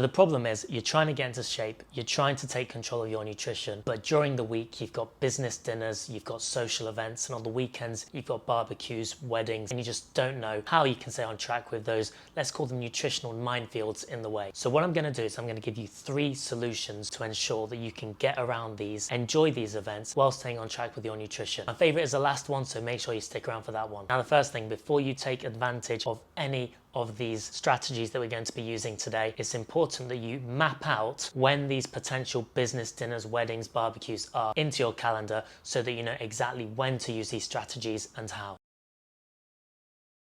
The problem is you're trying to get into shape, you're trying to take control of your nutrition, but during the week you've got business dinners, you've got social events, and on the weekends you've got barbecues, weddings, and you just don't know how you can stay on track with those, let's call them nutritional minefields in the way. So what I'm going to do is I'm going to give you 3 solutions to ensure that you can get around these, enjoy these events while staying on track with your nutrition. My favorite is the last one, so make sure you stick around for that one. Now the first thing, before you take advantage of any of these strategies that we're going to be using today, it's important that you map out when these potential business dinners, weddings, barbecues are into your calendar so that you know exactly when to use these strategies and how.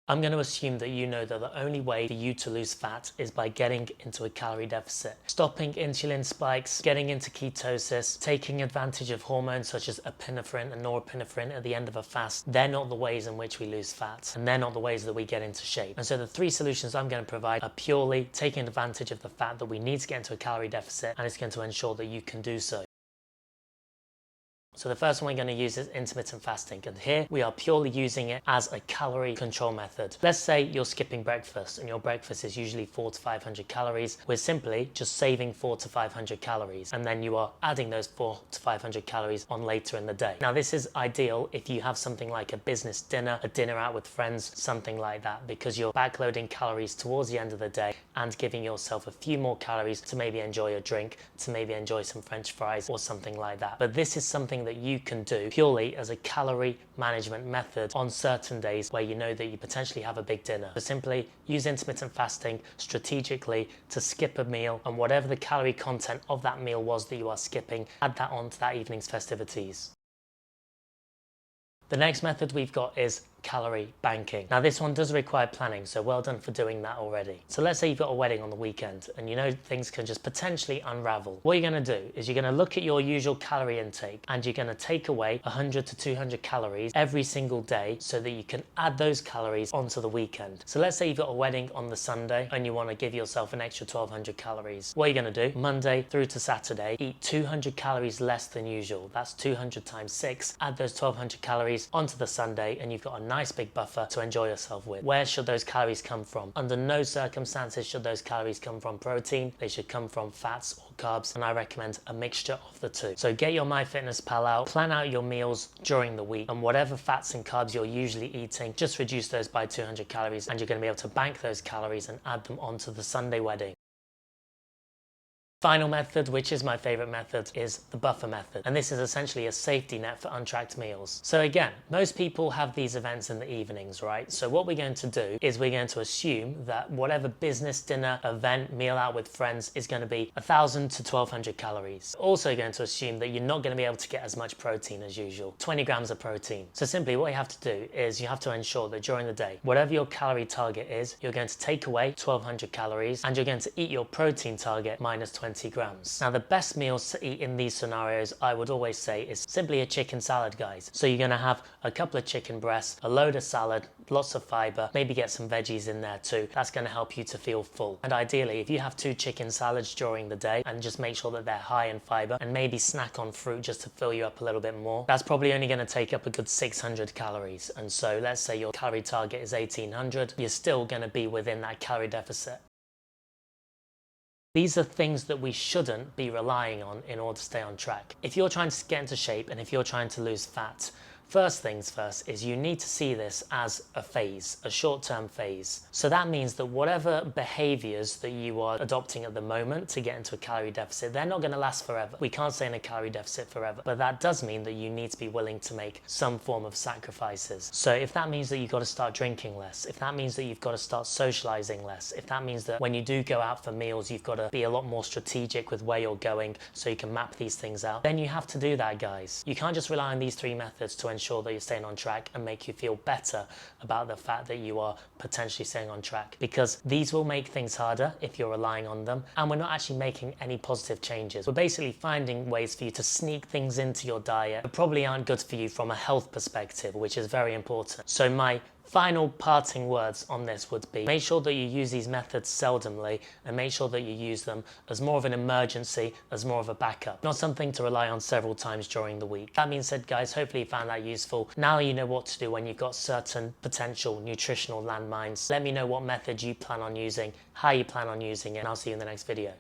I'm going to assume that you know that the only way for you to lose fat is by getting into a calorie deficit. Stopping insulin spikes, getting into ketosis, taking advantage of hormones such as epinephrine and norepinephrine at the end of a fast, they're not the ways in which we lose fat, and they're not the ways that we get into shape. And so the 3 solutions I'm going to provide are purely taking advantage of the fact that we need to get into a calorie deficit, and it's going to ensure that you can do so. So the first one we're going to use is intermittent fasting, and here we are purely using it as a calorie control method. Let's say you're skipping breakfast and your breakfast is usually 400 to 500 calories. We're simply just saving 400 to 500 calories, and then you are adding those 400 to 500 calories on later in the day. Now this is ideal if you have something like a business dinner, a dinner out with friends, something like that, because you're backloading calories towards the end of the day and giving yourself a few more calories to maybe enjoy a drink, to maybe enjoy some French fries or something like that. But this is something that you can do purely as a calorie management method on certain days where you know that you potentially have a big dinner. So simply use intermittent fasting strategically to skip a meal, and whatever the calorie content of that meal was that you are skipping, add that on to that evening's festivities. The next method we've got is calorie banking. Now this one does require planning, so well done for doing that already. So let's say you've got a wedding on the weekend and you know things can just potentially unravel. What you're going to do is you're going to look at your usual calorie intake and you're going to take away 100 to 200 calories every single day so that you can add those calories onto the weekend. So let's say you've got a wedding on the Sunday and you want to give yourself an extra 1200 calories. What you're going to do, Monday through to Saturday, eat 200 calories less than usual. That's 200 times 6. Add those 1200 calories onto the Sunday and you've got a nice big buffer to enjoy yourself with. Where should those calories come from? Under no circumstances should those calories come from protein. They should come from fats or carbs, and I recommend a mixture of the two. So get your MyFitnessPal out, plan out your meals during the week, and whatever fats and carbs you're usually eating, just reduce those by 200 calories and you're going to be able to bank those calories and add them onto the Sunday wedding. Final method, which is my favorite method, is the buffer method, and this is essentially a safety net for untracked meals. So again, most people have these events in the evenings, right? So what we're going to do is we're going to assume that whatever business dinner, event, meal out with friends is going to be 1000 to 1200 calories. Also going to assume that you're not going to be able to get as much protein as usual, 20 grams of protein. So simply what you have to do is you have to ensure that during the day, whatever your calorie target is, you're going to take away 1200 calories and you're going to eat your protein target minus 20 grams. Now the best meals to eat in these scenarios, I would always say, is simply a chicken salad, guys. So you're going to have a couple of chicken breasts, a load of salad, lots of fiber, maybe get some veggies in there too. That's going to help you to feel full. And ideally, if you have 2 chicken salads during the day and just make sure that they're high in fiber and maybe snack on fruit just to fill you up a little bit more, that's probably only going to take up a good 600 calories. And so let's say your calorie target is 1800, you're still going to be within that calorie deficit. These are things that we shouldn't be relying on in order to stay on track. If you're trying to get into shape and if you're trying to lose fat, first things first is you need to see this as a phase, a short-term phase. So that means that whatever behaviors that you are adopting at the moment to get into a calorie deficit, they're not going to last forever. We can't stay in a calorie deficit forever, but that does mean that you need to be willing to make some form of sacrifices. So if that means that you've got to start drinking less, if that means that you've got to start socializing less, if that means that when you do go out for meals, you've got to be a lot more strategic with where you're going so you can map these things out, then you have to do that, guys. You can't just rely on these 3 methods to ensure that you're staying on track and make you feel better about the fact that you are potentially staying on track, because these will make things harder if you're relying on them, and we're not actually making any positive changes. We're basically finding ways for you to sneak things into your diet that probably aren't good for you from a health perspective, which is very important. So my Final parting words on this would be, make sure that you use these methods seldomly and make sure that you use them as more of an emergency, as more of a backup, not something to rely on several times during the week. That being said, guys, hopefully you found that useful. Now you know what to do when you've got certain potential nutritional landmines. Let me know what method you plan on using, how you plan on using it, and I'll see you in the next video.